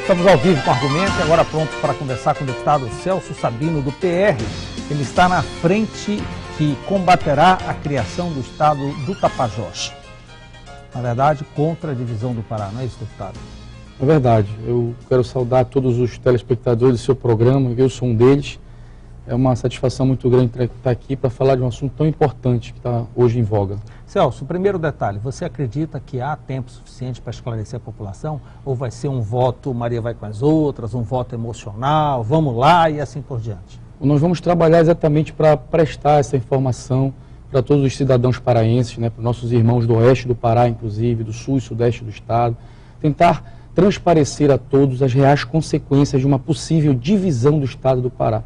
Estamos ao vivo com argumento e agora pronto para conversar com o deputado Celso Sabino, do PR. Ele está na frente que combaterá a criação do estado do Tapajós. Na verdade, contra a divisão do Pará, não é isso, deputado? É verdade. Eu quero saudar todos os telespectadores do seu programa, eu sou um deles. É uma satisfação muito grande estar aqui para falar de um assunto tão importante que está hoje em voga. Celso, primeiro detalhe, você acredita que há tempo suficiente para esclarecer a população? Ou vai ser um voto Maria vai com as outras, um voto emocional, vamos lá e assim por diante? Nós vamos trabalhar exatamente para prestar essa informação para todos os cidadãos paraenses, né, para nossos irmãos do oeste do Pará, inclusive, do sul e sudeste do estado, tentar transparecer a todos as reais consequências de uma possível divisão do estado do Pará.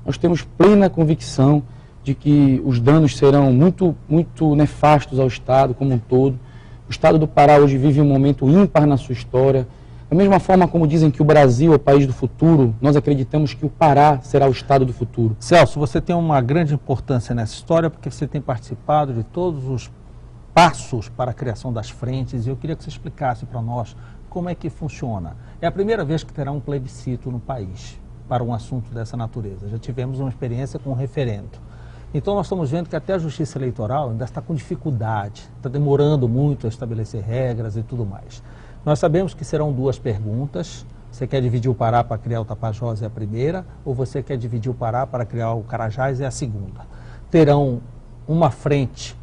Nós temos plena convicção de que os danos serão muito nefastos ao estado como um todo. O estado do Pará hoje vive um momento ímpar na sua história. Da mesma forma como dizem que o Brasil é o país do futuro, nós acreditamos que o Pará será o estado do futuro. Celso, você tem uma grande importância nessa história porque você tem participado de todos os passos para a criação das frentes e eu queria que você explicasse para nós como é que funciona. É a primeira vez que terá um plebiscito no país para um assunto dessa natureza. Já tivemos uma experiência com um referendo. Então nós estamos vendo que até a Justiça Eleitoral ainda está com dificuldade, está demorando muito a estabelecer regras e tudo mais. Nós sabemos que serão duas perguntas. Você quer dividir o Pará para criar o Tapajós é a primeira, ou você quer dividir o Pará para criar o Carajás é a segunda. Terão uma frente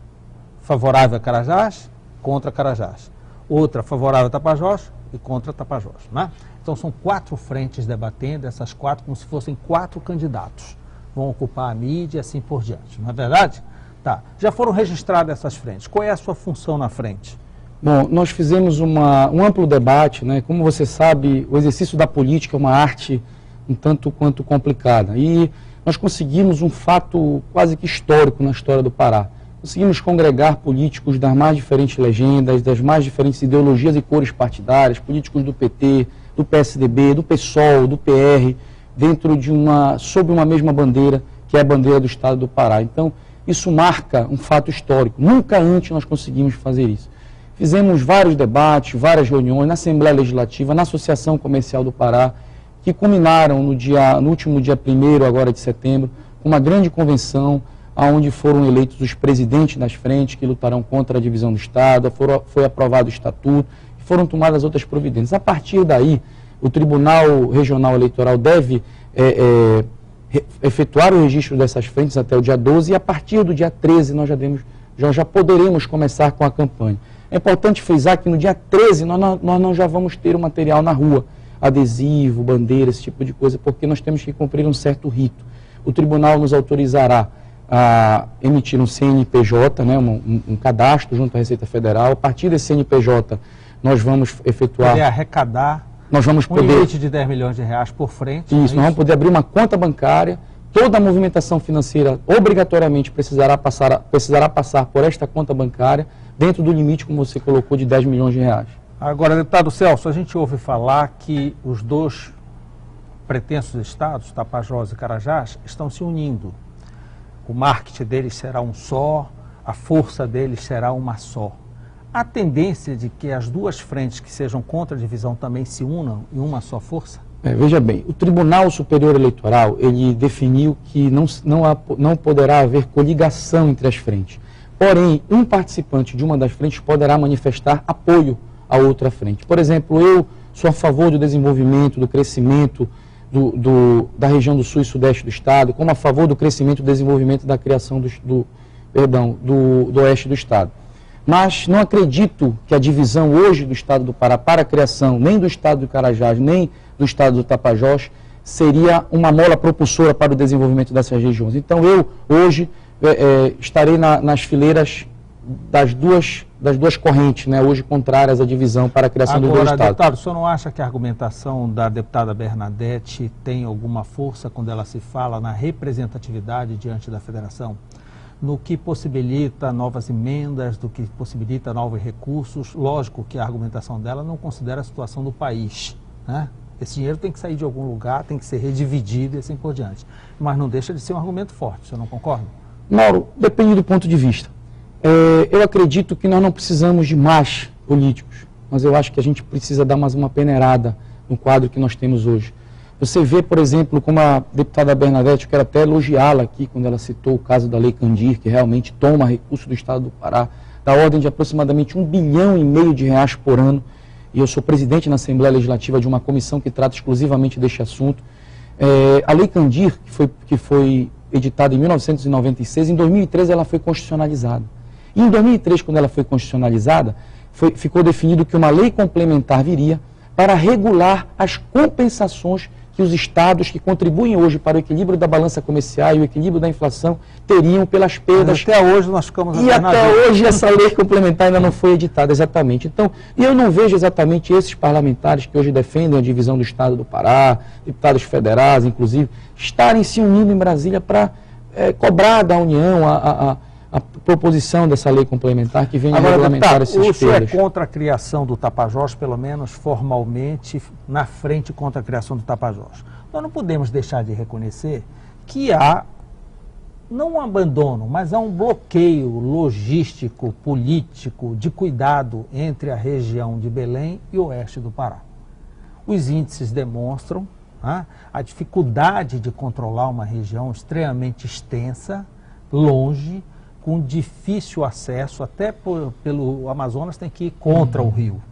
favorável a Carajás, contra Carajás. Outra favorável a Tapajós e contra Tapajós, né? Então são 4 frentes debatendo, essas 4 como se fossem 4 candidatos. Vão ocupar a mídia e assim por diante, não é verdade? Tá. Já foram registradas essas frentes. Qual é a sua função na frente? Bom, nós fizemos um amplo debate, né? Como você sabe, o exercício da política é uma arte um tanto quanto complicada. E nós conseguimos um fato quase que histórico na história do Pará. Conseguimos congregar políticos das mais diferentes legendas, das mais diferentes ideologias e cores partidárias, políticos do PT, do PSDB, do PSOL, do PR, sob uma mesma bandeira, que é a bandeira do estado do Pará. Então, isso marca um fato histórico. Nunca antes nós conseguimos fazer isso. Fizemos vários debates, várias reuniões na Assembleia Legislativa, na Associação Comercial do Pará, que culminaram no último dia 1º agora de setembro, com uma grande convenção, onde foram eleitos os presidentes das frentes que lutarão contra a divisão do estado, foi aprovado o estatuto, e foram tomadas outras providências. A partir daí, o Tribunal Regional Eleitoral deve efetuar o registro dessas frentes até o dia 12 e a partir do dia 13 nós já poderemos começar com a campanha. É importante frisar que no dia 13 nós não já vamos ter o material na rua, adesivo, bandeira, esse tipo de coisa, porque nós temos que cumprir um certo rito. O tribunal nos autorizará a emitir um CNPJ, né, um cadastro junto à Receita Federal. A partir desse CNPJ nós vamos efetuar... Poder arrecadar limite de 10 milhões de reais por frente. Isso, nós vamos poder abrir uma conta bancária. Toda a movimentação financeira obrigatoriamente precisará passar por esta conta bancária, dentro do limite, como você colocou, de 10 milhões de reais. Agora, deputado Celso, a gente ouve falar que os dois pretensos estados, Tapajós e Carajás, estão se unindo. O marketing deles será um só, a força deles será uma só. Há tendência de que as duas frentes que sejam contra a divisão também se unam em uma só força? Veja bem, o Tribunal Superior Eleitoral, ele definiu que não poderá haver coligação entre as frentes. Porém, um participante de uma das frentes poderá manifestar apoio à outra frente. Por exemplo, eu sou a favor do desenvolvimento, do crescimento da região do sul e sudeste do estado, como a favor do crescimento e desenvolvimento da criação do oeste do estado. Mas não acredito que a divisão hoje do estado do Pará para a criação nem do estado do Carajás, nem do estado do Tapajós, seria uma mola propulsora para o desenvolvimento dessas regiões. Então eu, hoje, estarei nas fileiras das duas correntes, né, hoje contrárias à divisão para a criação do estado. Deputado, o senhor não acha que a argumentação da deputada Bernadette tem alguma força quando ela se fala na representatividade diante da federação? No que possibilita novas emendas, do que possibilita novos recursos? Lógico que a argumentação dela não considera a situação do país, né? Esse dinheiro tem que sair de algum lugar, tem que ser redividido e assim por diante. Mas não deixa de ser um argumento forte, o senhor não concorda? Mauro, depende do ponto de vista. Eu acredito que nós não precisamos de mais políticos, mas eu acho que a gente precisa dar mais uma peneirada no quadro que nós temos hoje. Você vê, por exemplo, como a deputada Bernadette, eu quero até elogiá-la aqui, quando ela citou o caso da Lei Candir, que realmente toma recurso do Estado do Pará, da ordem de aproximadamente R$ 1,5 bilhão por ano, e eu sou presidente na Assembleia Legislativa de uma comissão que trata exclusivamente deste assunto. A Lei Candir, que foi editada em 1996, em 2013 ela foi constitucionalizada. E em 2003, quando ela foi constitucionalizada, ficou definido que uma lei complementar viria para regular as compensações que os estados que contribuem hoje para o equilíbrio da balança comercial e o equilíbrio da inflação teriam pelas perdas. Mas até hoje nós ficamos... E até hoje essa lei complementar ainda não foi editada, exatamente. Então, eu não vejo exatamente esses parlamentares que hoje defendem a divisão do Estado do Pará, deputados federais, inclusive, estarem se unindo em Brasília para cobrar da União a proposição dessa lei complementar que venha regulamentar esses perdas. O senhor é contra a criação do Tapajós, pelo menos formalmente, na frente contra a criação do Tapajós. Nós não podemos deixar de reconhecer que há, não um abandono, mas há um bloqueio logístico, político, de cuidado entre a região de Belém e o oeste do Pará. Os índices demonstram a dificuldade de controlar uma região extremamente extensa, longe, com difícil acesso, até pelo Amazonas tem que ir contra o rio.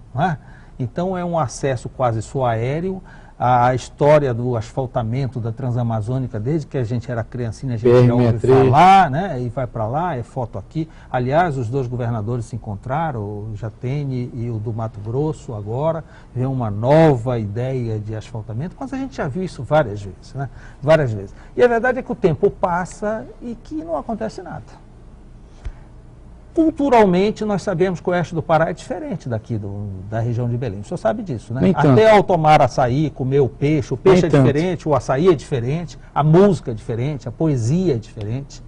Então é um acesso quase só aéreo. A história do asfaltamento da Transamazônica, desde que a gente era criancinha, a gente já ouve falar, né? E vai para lá, é foto aqui. Aliás, os dois governadores se encontraram, o Jatene e o do Mato Grosso agora, vem uma nova ideia de asfaltamento, mas a gente já viu isso várias vezes, né? Várias vezes. E a verdade é que o tempo passa e que não acontece nada. Culturalmente, nós sabemos que o oeste do Pará é diferente daqui da região de Belém. O senhor sabe disso, né? Até ao tomar açaí, comer o peixe é diferente, o açaí é diferente, a música é diferente, a poesia é diferente.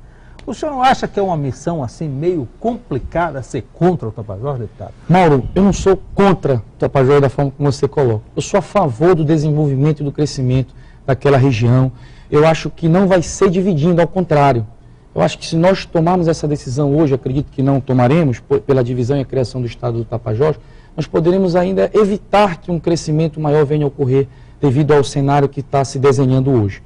O senhor não acha que é uma missão assim meio complicada ser contra o Tapajós, deputado? Mauro, eu não sou contra o Tapajós da forma como você coloca. Eu sou a favor do desenvolvimento e do crescimento daquela região. Eu acho que não vai ser dividindo, ao contrário. Eu acho que se nós tomarmos essa decisão hoje, acredito que não tomaremos, pela divisão e a criação do Estado do Tapajós, nós poderemos ainda evitar que um crescimento maior venha a ocorrer devido ao cenário que está se desenhando hoje.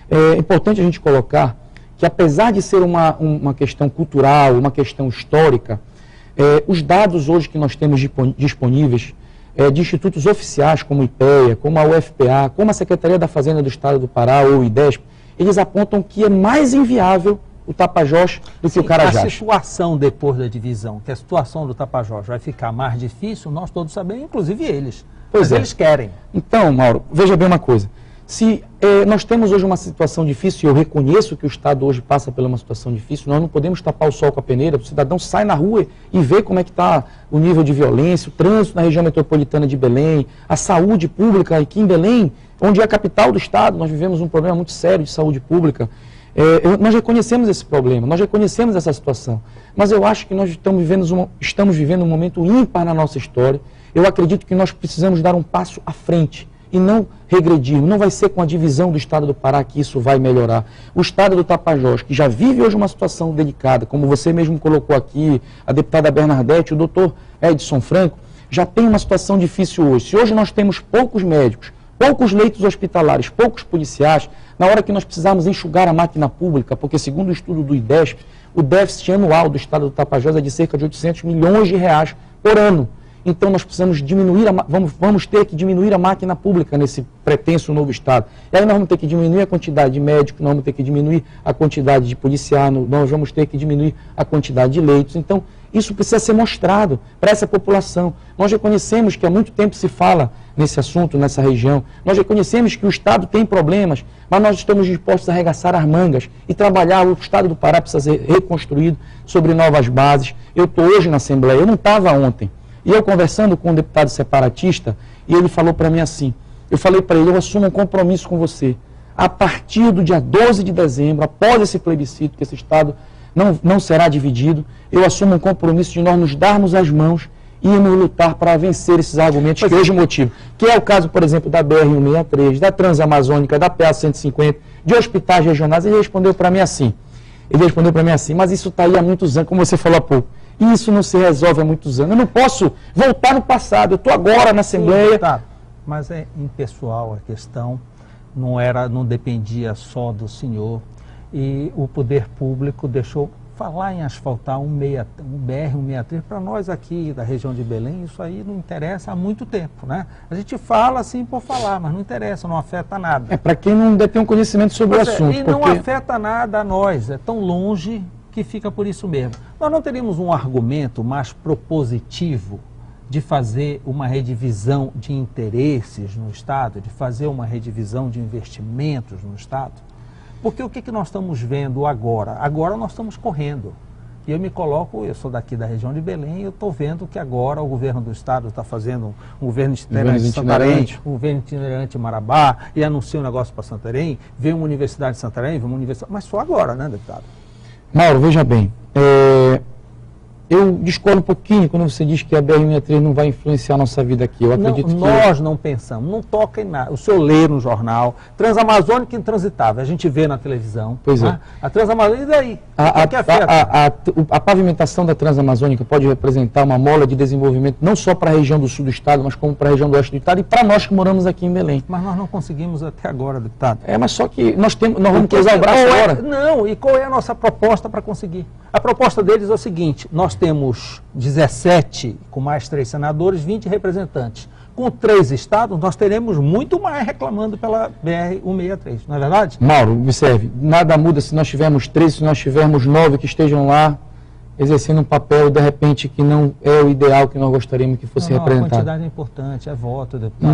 É importante a gente colocar que, apesar de ser uma questão cultural, uma questão histórica, os dados hoje que nós temos disponíveis de institutos oficiais como o IPEA, como a UFPA, como a Secretaria da Fazenda do Estado do Pará ou o IDESP, eles apontam que é mais inviável o Tapajós do que o Carajás. A situação depois da divisão, que a situação do Tapajós vai ficar mais difícil, nós todos sabemos, inclusive eles. Mas eles querem. Então, Mauro, veja bem uma coisa. Se nós temos hoje uma situação difícil, e eu reconheço que o Estado hoje passa por uma situação difícil, nós não podemos tapar o sol com a peneira, o cidadão sai na rua e vê como é que está o nível de violência, o trânsito na região metropolitana de Belém, a saúde pública aqui em Belém, onde é a capital do Estado, nós vivemos um problema muito sério de saúde pública. Nós reconhecemos esse problema, nós reconhecemos essa situação, mas eu acho que nós estamos vivendo um momento ímpar na nossa história. Eu acredito que nós precisamos dar um passo à frente e não regredir. Não vai ser com a divisão do Estado do Pará que isso vai melhorar. O Estado do Tapajós, que já vive hoje uma situação delicada, como você mesmo colocou aqui, a deputada Bernadette, o doutor Edson Franco, já tem uma situação difícil hoje. Se hoje nós temos poucos médicos, poucos leitos hospitalares, poucos policiais, na hora que nós precisarmos enxugar a máquina pública, porque segundo o estudo do IDESP, o déficit anual do Estado do Tapajós é de cerca de 800 milhões de reais por ano. Então nós precisamos diminuir, vamos ter que diminuir a máquina pública nesse pretenso novo Estado. E aí nós vamos ter que diminuir a quantidade de médicos, nós vamos ter que diminuir a quantidade de policiais, nós vamos ter que diminuir a quantidade de leitos. Então isso precisa ser mostrado para essa população. Nós reconhecemos que há muito tempo se fala nesse assunto, nessa região. Nós reconhecemos que o Estado tem problemas, mas nós estamos dispostos a arregaçar as mangas e trabalhar. O Estado do Pará precisa ser reconstruído sobre novas bases. Eu estou hoje na Assembleia, eu não estava ontem. E eu conversando com um deputado separatista, e ele falou para mim assim, eu falei para ele, eu assumo um compromisso com você. A partir do dia 12 de dezembro, após esse plebiscito, que esse Estado não será dividido, eu assumo um compromisso de nós nos darmos as mãos e irmos lutar para vencer esses argumentos que hoje motivam. Que é o caso, por exemplo, da BR-163, da Transamazônica, da PA-150, de hospitais regionais. Ele respondeu para mim assim, mas isso está aí há muitos anos, como você falou há pouco. E isso não se resolve há muitos anos. Eu não posso voltar no passado. Eu estou agora na Assembleia. mas é impessoal a questão, não dependia só do senhor, e o poder público deixou falar em asfaltar um BR-163, para nós aqui da região de Belém, isso aí não interessa há muito tempo, né? A gente fala assim por falar, mas não interessa, não afeta nada. É para quem não tem um conhecimento sobre o assunto. E não afeta nada a nós, é tão longe que fica por isso mesmo. Nós não teríamos um argumento mais propositivo de fazer uma redivisão de interesses no Estado, de fazer uma redivisão de investimentos no Estado? Porque o que nós estamos vendo agora? Agora nós estamos correndo. E eu me coloco, eu sou daqui da região de Belém, eu estou vendo que agora o governo do Estado está fazendo um governo itinerante de Santarém, um governo itinerante em Marabá, e anuncia um negócio para Santarém, vem uma universidade de Santarém, vem uma universidade... Mas só agora, né, deputado? Mauro, veja bem, eu discordo um pouquinho quando você diz que a BR-163 não vai influenciar a nossa vida aqui. Eu acredito que... Nós não pensamos, não toca em nada. O senhor lê no jornal, Transamazônica intransitável, a gente vê na televisão. Pois né? é. A Transamazônica, e daí? A pavimentação da Transamazônica pode representar uma mola de desenvolvimento não só para a região do sul do estado, mas como para a região do oeste do estado e para nós que moramos aqui em Belém. Mas nós não conseguimos até agora, deputado. Mas só que nós vamos cruzar o braço agora. Não, e qual é a nossa proposta para conseguir? A proposta deles é o seguinte: nós temos 17, com mais 3 senadores, 20 representantes. Com 3 estados, nós teremos muito mais reclamando pela BR-163, não é verdade? Mauro, observe, nada muda se nós tivermos 3, se nós tivermos 9 que estejam lá exercendo um papel, de repente, que não é o ideal que nós gostaríamos que fosse representado. A quantidade é importante, é voto, deputado.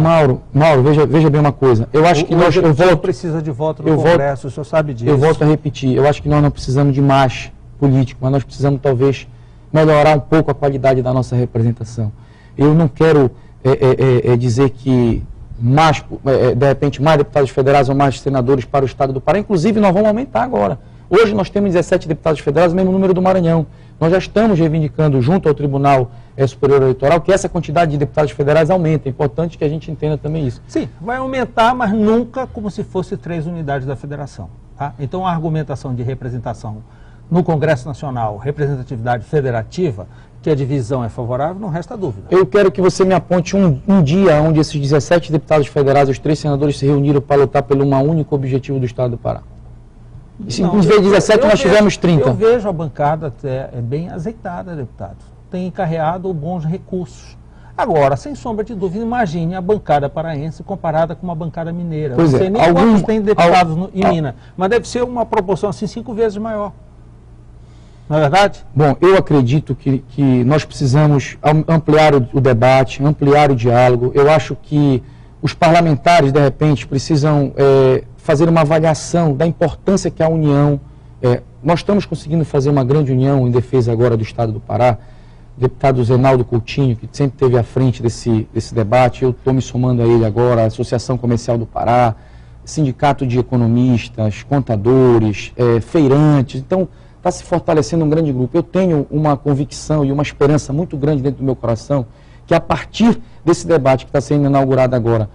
Mauro, veja bem uma coisa. Eu acho que nós... precisa de voto no Congresso, o senhor sabe disso. Eu volto a repetir, eu acho que nós não precisamos de mais político, mas nós precisamos, talvez, melhorar um pouco a qualidade da nossa representação. Eu não quero dizer que de repente, mais deputados federais ou mais senadores para o estado do Pará. Inclusive, nós vamos aumentar agora. Hoje nós temos 17 deputados federais, o mesmo número do Maranhão. Nós já estamos reivindicando, junto ao Tribunal Superior Eleitoral, que essa quantidade de deputados federais aumente. É importante que a gente entenda também isso. Sim, vai aumentar, mas nunca como se fosse 3 unidades da federação. Tá? Então, a argumentação de representação no Congresso Nacional, representatividade federativa, que a divisão é favorável, não resta dúvida. Eu quero que você me aponte um dia onde esses 17 deputados federais, os 3 senadores se reuniram para lutar pelo um único objetivo do estado do Pará. Se em vez de 17, nós tivemos 30. Eu vejo a bancada até bem azeitada, deputado. Tem encarreado bons recursos. Agora, sem sombra de dúvida, imagine a bancada paraense comparada com uma bancada mineira. Pois não sei nem quantos tem deputados em Minas, mas deve ser uma proporção assim 5 vezes maior. Não é verdade? Bom, eu acredito que nós precisamos ampliar o debate, ampliar o diálogo. Eu acho que os parlamentares, de repente, precisam fazer uma avaliação da importância que a união... nós estamos conseguindo fazer uma grande união em defesa agora do estado do Pará. O deputado Zenaldo Coutinho, que sempre esteve à frente desse debate, eu estou me somando a ele agora, a Associação Comercial do Pará, Sindicato de Economistas, Contadores, feirantes. Então, está se fortalecendo um grande grupo. Eu tenho uma convicção e uma esperança muito grande dentro do meu coração que a partir desse debate que está sendo inaugurado agora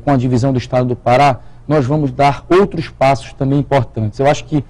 com a divisão do estado do Pará, nós vamos dar outros passos também importantes. Eu acho que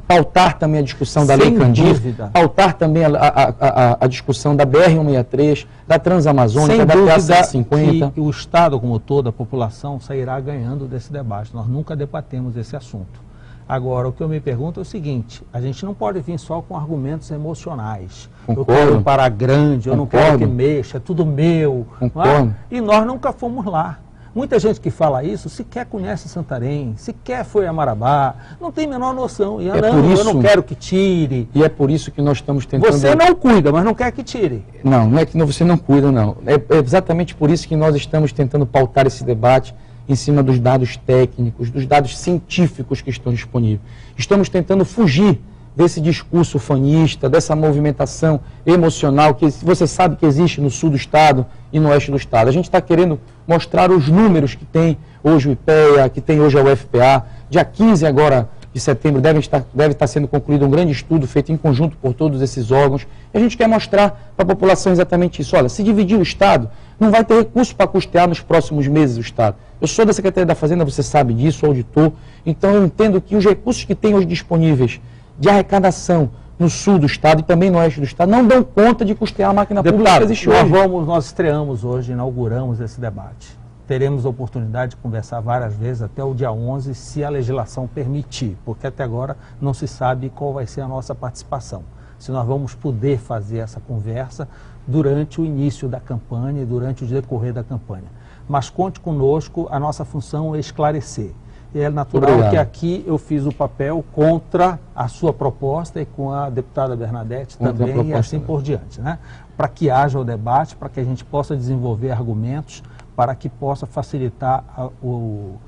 pautar também a discussão da Lei Candir, pautar também a discussão da BR-163, da Transamazônica, da PA-150. Que o Estado como todo, a população, sairá ganhando desse debate. Nós nunca debatemos esse assunto. Agora, o que eu me pergunto é o seguinte: a gente não pode vir só com argumentos emocionais. Concordo. Eu quero um Pará grande, eu não quero que Concordo. mexa, é tudo meu. Concordo. E nós nunca fomos lá. Muita gente que fala isso sequer conhece Santarém, sequer foi a Marabá, não tem a menor noção. E eu não quero que tire. E é por isso que nós estamos tentando... Você não cuida, mas não quer que tire. Não é que você não cuida, não. É exatamente por isso que nós estamos tentando pautar esse debate em cima dos dados técnicos, dos dados científicos que estão disponíveis. Estamos tentando fugir desse discurso fanista, dessa movimentação emocional que você sabe que existe no sul do estado e no oeste do estado. A gente está querendo mostrar os números que tem hoje o IPEA, que tem hoje a UFPA. Dia 15 agora de setembro deve estar sendo concluído um grande estudo feito em conjunto por todos esses órgãos. E a gente quer mostrar para a população exatamente isso. Olha, se dividir o estado, não vai ter recurso para custear nos próximos meses o estado. Eu sou da Secretaria da Fazenda, você sabe disso, auditor. Então eu entendo que os recursos que tem hoje disponíveis de arrecadação no sul do estado e também no oeste do estado não dão conta de custear a máquina pública que existe hoje. Nós estreamos hoje, inauguramos esse debate. teremos a oportunidade de conversar várias vezes até o dia 11, se a legislação permitir, porque até agora não se sabe qual vai ser a nossa participação. Se nós vamos poder fazer essa conversa durante o início da campanha e durante o decorrer da campanha. Mas conte conosco, a nossa função é esclarecer. E é natural que aqui eu fiz o papel contra a sua proposta e com a deputada Bernadette também e assim por diante, né? Para que haja o debate, para que a gente possa desenvolver argumentos, para que possa facilitar o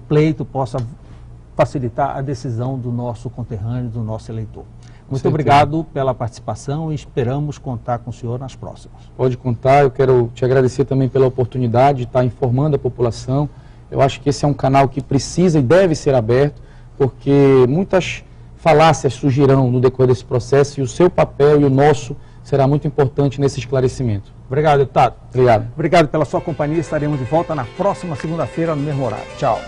pleito, possa facilitar a decisão do nosso conterrâneo, do nosso eleitor. Muito obrigado pela participação e esperamos contar com o senhor nas próximas. Pode contar, eu quero te agradecer também pela oportunidade de estar informando a população. Eu acho que esse é um canal que precisa e deve ser aberto, porque muitas falácias surgirão no decorrer desse processo e o seu papel e o nosso será muito importante nesse esclarecimento. Obrigado, deputado. Obrigado. Obrigado pela sua companhia. Estaremos de volta na próxima segunda-feira no mesmo horário. Tchau.